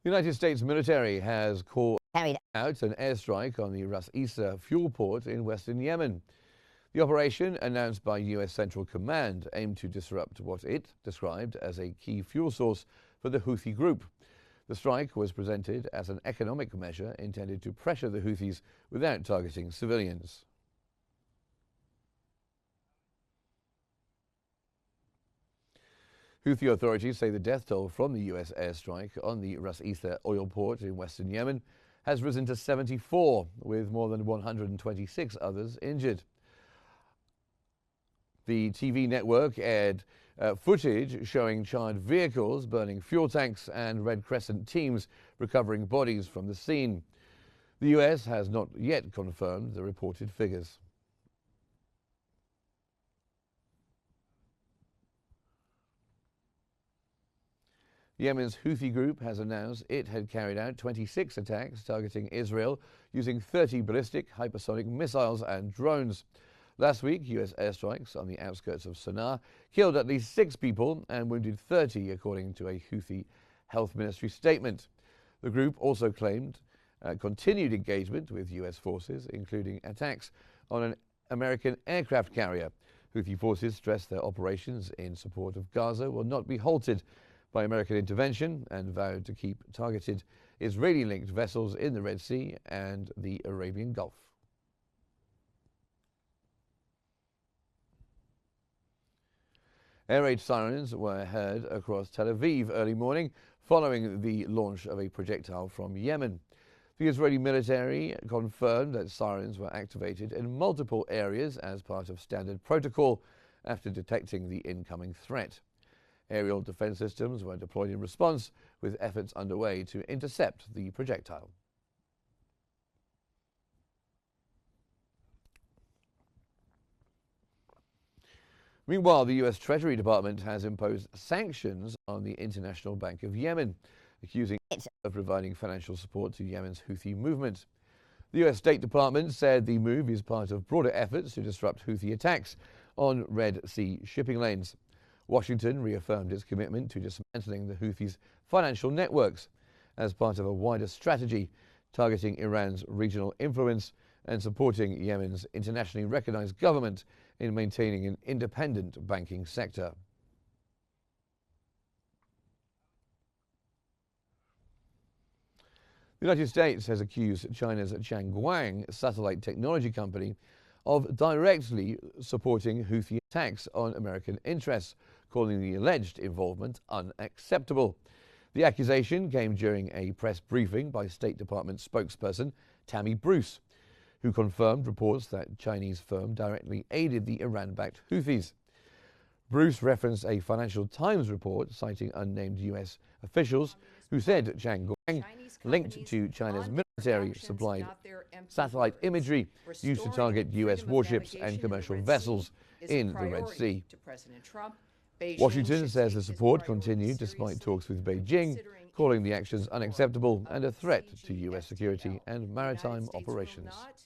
The United States military has carried out an airstrike on the Ras Isa fuel port in western Yemen. The operation, announced by U.S. Central Command, aimed to disrupt what it described as a key fuel source for the Houthi group. The strike was presented as an economic measure intended to pressure the Houthis without targeting civilians. Houthi authorities say the death toll from the U.S. airstrike on the Ras Isa oil port in western Yemen has risen to 74, with more than 126 others injured. The TV network aired footage showing charred vehicles burning fuel tanks and Red Crescent teams recovering bodies from the scene. The U.S. has not yet confirmed the reported figures. Yemen's Houthi group has announced it had carried out 26 attacks targeting Israel using 30 ballistic, hypersonic missiles and drones. Last week, U.S. airstrikes on the outskirts of Sana'a killed at least 6 people and wounded 30, according to a Houthi health ministry statement. The group also claimed continued engagement with U.S. forces, including attacks on an American aircraft carrier. Houthi forces stressed their operations in support of Gaza will not be halted by American intervention and vowed to keep targeted Israeli-linked vessels in the Red Sea and the Arabian Gulf. Air raid sirens were heard across Tel Aviv early morning following the launch of a projectile from Yemen. The Israeli military confirmed that sirens were activated in multiple areas as part of standard protocol after detecting the incoming threat. Aerial defense systems were deployed in response, with efforts underway to intercept the projectile. Meanwhile, the U.S. Treasury Department has imposed sanctions on the International Bank of Yemen, accusing it of providing financial support to Yemen's Houthi movement. The U.S. State Department said the move is part of broader efforts to disrupt Houthi attacks on Red Sea shipping lanes. Washington reaffirmed its commitment to dismantling the Houthis' financial networks as part of a wider strategy targeting Iran's regional influence and supporting Yemen's internationally recognized government in maintaining an independent banking sector. The United States has accused China's Changguang satellite technology company of directly supporting Houthi attacks on American interests, calling the alleged involvement unacceptable. The accusation came during a press briefing by State Department spokesperson Tammy Bruce, who confirmed reports that Chinese firm directly aided the Iran-backed Houthis. Bruce referenced a Financial Times report citing unnamed U.S. officials who said Changguang, linked to China's military, supplied satellite imagery used to target U.S. warships and commercial vessels in the Red Sea. Washington says the support continued despite talks with Beijing, calling the actions unacceptable and a threat to U.S. security and maritime operations.